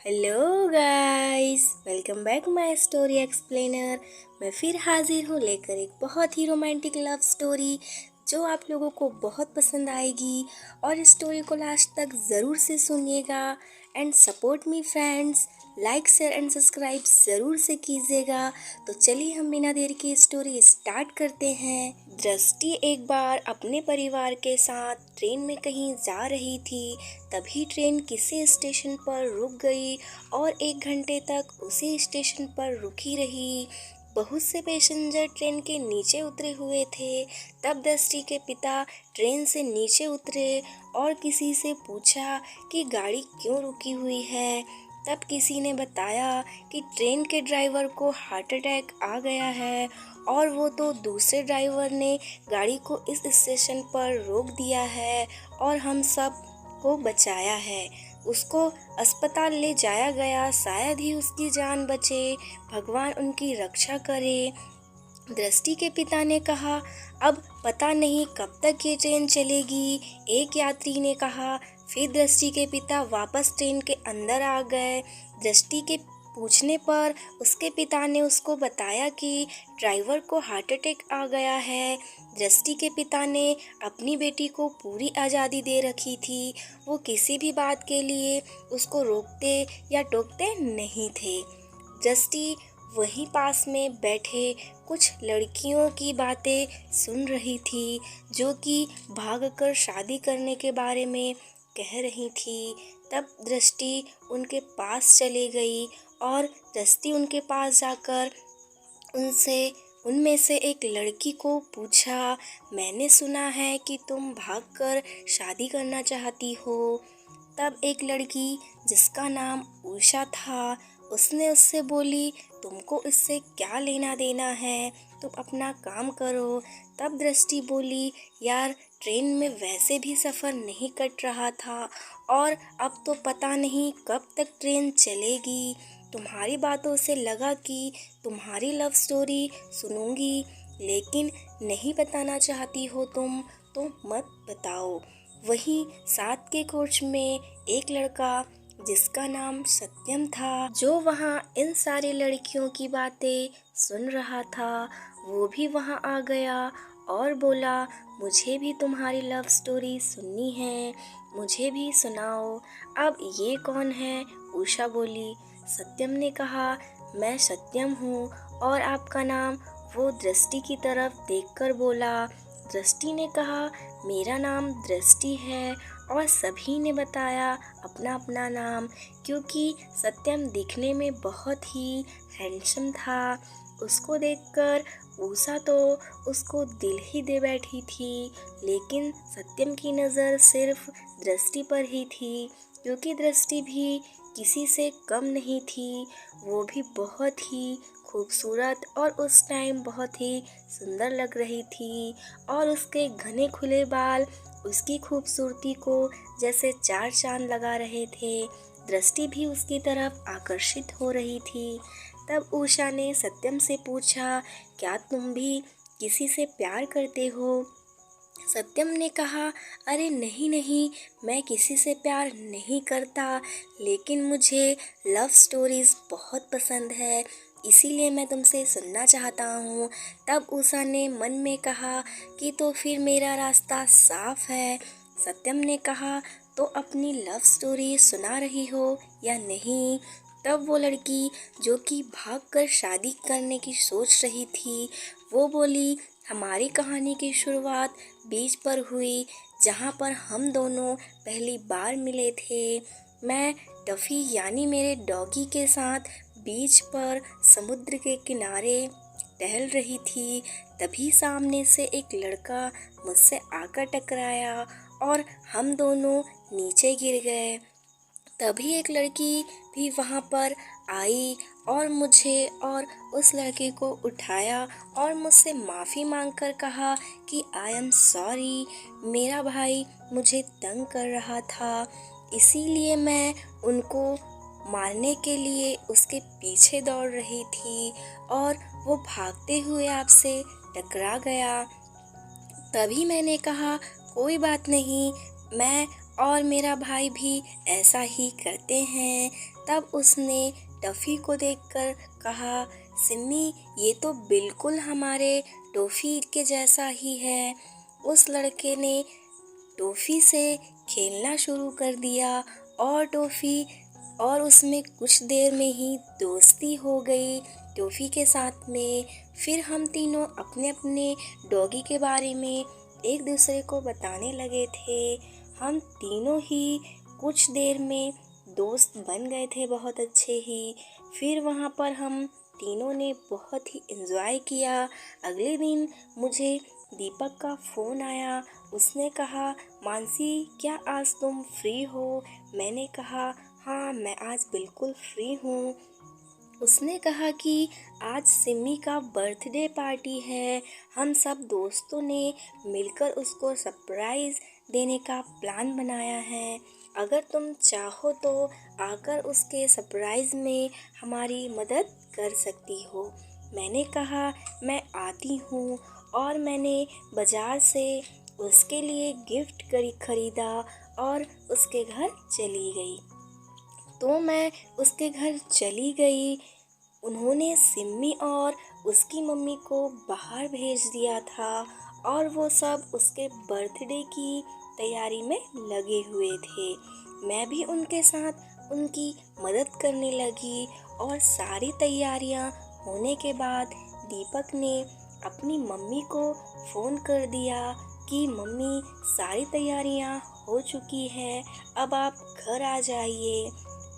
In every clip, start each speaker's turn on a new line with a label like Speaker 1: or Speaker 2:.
Speaker 1: Hello guys, welcome back my story explainer. मैं फिर हाजिर हूँ लेकर एक बहुत ही रोमांटिक लव स्टोरी जो आप लोगों को बहुत पसंद आएगी। और इस स्टोरी को लास्ट तक ज़रूर से सुनिएगा and support me friends. Like share and subscribe ज़रूर से कीजिएगा। तो चलिए हम बिना देर के स्टोरी स्टार्ट करते हैं। दृष्टि एक बार अपने परिवार के साथ ट्रेन में कहीं जा रही थी। तभी ट्रेन किसी स्टेशन पर रुक गई और 1 घंटे तक उसी स्टेशन पर रुकी रही। बहुत से पैसेंजर ट्रेन के नीचे उतरे हुए थे। तब दृष्टि के पिता ट्रेन से नीचे उतरे और किसी से पूछा कि गाड़ी क्यों रुकी हुई है। तब किसी ने बताया कि ट्रेन के ड्राइवर को हार्ट अटैक आ गया है और वो तो दूसरे ड्राइवर ने गाड़ी को इस स्टेशन पर रोक दिया है और हम सब को बचाया है। उसको अस्पताल ले जाया गया, शायद ही उसकी जान बचे। भगवान उनकी रक्षा करे। दृष्टि के पिता ने कहा, अब पता नहीं कब तक ये ट्रेन चलेगी, एक यात्री ने कहा। फिर दृष्टि के पिता वापस ट्रेन के अंदर आ गए। दृष्टि के पूछने पर उसके पिता ने उसको बताया कि ड्राइवर को हार्ट अटैक आ गया है। दृष्टि के पिता ने अपनी बेटी को पूरी आज़ादी दे रखी थी। वो किसी भी बात के लिए उसको रोकते या टोकते नहीं थे। दृष्टि वहीं पास में बैठे कुछ लड़कियों की बातें सुन रही थी जो कि भागकर शादी करने के बारे में कह रही थी। तब दृष्टि उनके पास चली गई और दृष्टि उनके पास जाकर उनमें से एक लड़की को पूछा, मैंने सुना है कि तुम भागकर शादी करना चाहती हो। तब एक लड़की जिसका नाम उषा था, उसने उससे बोली, तुमको इससे क्या लेना देना है, तुम अपना काम करो। तब दृष्टि बोली, यार ट्रेन में वैसे भी सफ़र नहीं कट रहा था और अब तो पता नहीं कब तक ट्रेन चलेगी। तुम्हारी बातों से लगा कि तुम्हारी लव स्टोरी सुनूंगी, लेकिन नहीं बताना चाहती हो तुम तो मत बताओ। वहीं साथ के कोच में एक लड़का जिसका नाम सत्यम था, जो वहाँ इन सारी लड़कियों की बातें सुन रहा था, वो भी वहाँ आ गया और बोला, मुझे भी तुम्हारी लव स्टोरी सुननी है, मुझे भी सुनाओ। अब ये कौन है? उषा बोली। सत्यम ने कहा, मैं सत्यम हूँ। और आपका नाम? वो दृष्टि की तरफ देखकर बोला। दृष्टि ने कहा, मेरा नाम दृष्टि है। और सभी ने बताया अपना अपना नाम, क्योंकि सत्यम दिखने में बहुत ही हैंडसम था। उसको देखकर उषा तो उसको दिल ही दे बैठी थी, लेकिन सत्यम की नज़र सिर्फ दृष्टि पर ही थी, क्योंकि दृष्टि भी किसी से कम नहीं थी। वो भी बहुत ही खूबसूरत और उस टाइम बहुत ही सुंदर लग रही थी और उसके घने खुले बाल उसकी खूबसूरती को जैसे चार चांद लगा रहे थे। दृष्टि भी उसकी तरफ आकर्षित हो रही थी। तब उषा ने सत्यम से पूछा, क्या तुम भी किसी से प्यार करते हो? सत्यम ने कहा, अरे नहीं नहीं, मैं किसी से प्यार नहीं करता, लेकिन मुझे लव स्टोरीज़ बहुत पसंद है, इसीलिए मैं तुमसे सुनना चाहता हूँ। तब उषा ने मन में कहा कि तो फिर मेरा रास्ता साफ है। सत्यम ने कहा, तो अपनी लव स्टोरी सुना रही हो या नहीं? तब वो लड़की जो कि भागकर शादी करने की सोच रही थी, वो बोली, हमारी कहानी की शुरुआत बीच पर हुई, जहाँ पर हम दोनों पहली बार मिले थे। मैं डफ़ी यानी मेरे डॉगी के साथ बीच पर समुद्र के किनारे टहल रही थी। तभी सामने से एक लड़का मुझसे आकर टकराया और हम दोनों नीचे गिर गए। तभी एक लड़की भी वहाँ पर आई और मुझे और उस लड़के को उठाया और मुझसे माफ़ी मांगकर कहा कि आई एम सॉरी, मेरा भाई मुझे तंग कर रहा था, इसीलिए मैं उनको मारने के लिए उसके पीछे दौड़ रही थी और वो भागते हुए आपसे टकरा गया। तभी मैंने कहा, कोई बात नहीं, मैं और मेरा भाई भी ऐसा ही करते हैं। तब उसने टॉफ़ी को देखकर कहा, सिम्मी ये तो बिल्कुल हमारे टॉफ़ी के जैसा ही है। उस लड़के ने टॉफ़ी से खेलना शुरू कर दिया और टॉफ़ी और उसमें कुछ देर में ही दोस्ती हो गई टॉफ़ी के साथ में। फिर हम तीनों अपने अपने डॉगी के बारे में एक दूसरे को बताने लगे थे। हम तीनों ही कुछ देर में दोस्त बन गए थे बहुत अच्छे ही। फिर वहाँ पर हम तीनों ने बहुत ही एंजॉय किया। अगले दिन मुझे दीपक का फ़ोन आया। उसने कहा, मानसी क्या आज तुम फ्री हो? मैंने कहा, हाँ मैं आज बिल्कुल फ्री हूँ। उसने कहा कि आज सिमी का बर्थडे पार्टी है। हम सब दोस्तों ने मिलकर उसको सरप्राइज़ देने का प्लान बनाया है। अगर तुम चाहो तो आकर उसके सरप्राइज़ में हमारी मदद कर सकती हो। मैंने कहा, मैं आती हूँ और मैंने बाज़ार से उसके लिए गिफ्ट खरीदा और उसके घर चली गई। तो मैं उसके घर चली गई। उन्होंने सिम्मी और उसकी मम्मी को बाहर भेज दिया था और वो सब उसके बर्थडे की तैयारी में लगे हुए थे। मैं भी उनके साथ उनकी मदद करने लगी और सारी तैयारियां होने के बाद दीपक ने अपनी मम्मी को फ़ोन कर दिया कि मम्मी सारी तैयारियां हो चुकी है, अब आप घर आ जाइए।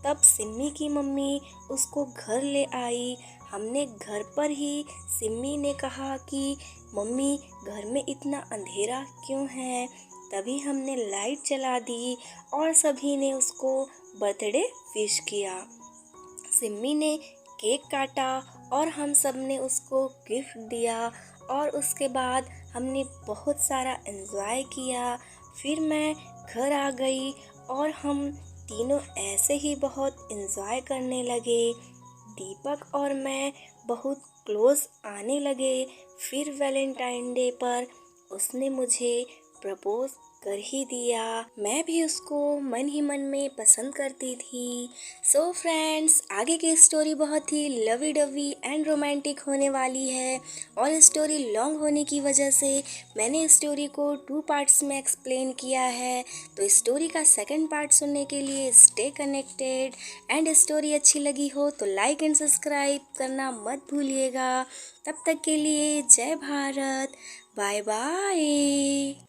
Speaker 1: तब सिम्मी की मम्मी उसको घर ले आई। हमने घर पर ही सिम्मी ने कहा कि मम्मी घर में इतना अंधेरा क्यों है? तभी हमने लाइट जला दी और सभी ने उसको बर्थडे विश किया। सिम्मी ने केक काटा और हम सब ने उसको गिफ्ट दिया और उसके बाद हमने बहुत सारा एंजॉय किया। फिर मैं घर आ गई और हम तीनों ऐसे ही बहुत एंजॉय करने लगे। दीपक और मैं बहुत क्लोज आने लगे। फिर वैलेंटाइन डे पर उसने मुझे प्रपोज कर ही दिया। मैं भी उसको मन ही मन में पसंद करती थी। सो फ्रेंड्स, आगे की स्टोरी बहुत ही लवी डवी एंड रोमांटिक होने वाली है और स्टोरी लॉन्ग होने की वजह से मैंने स्टोरी को 2 पार्ट्स में एक्सप्लेन किया है। तो स्टोरी का सेकंड पार्ट सुनने के लिए स्टे कनेक्टेड एंड स्टोरी अच्छी लगी हो तो लाइक एंड सब्सक्राइब करना मत भूलिएगा। तब तक के लिए जय भारत, बाय बाय।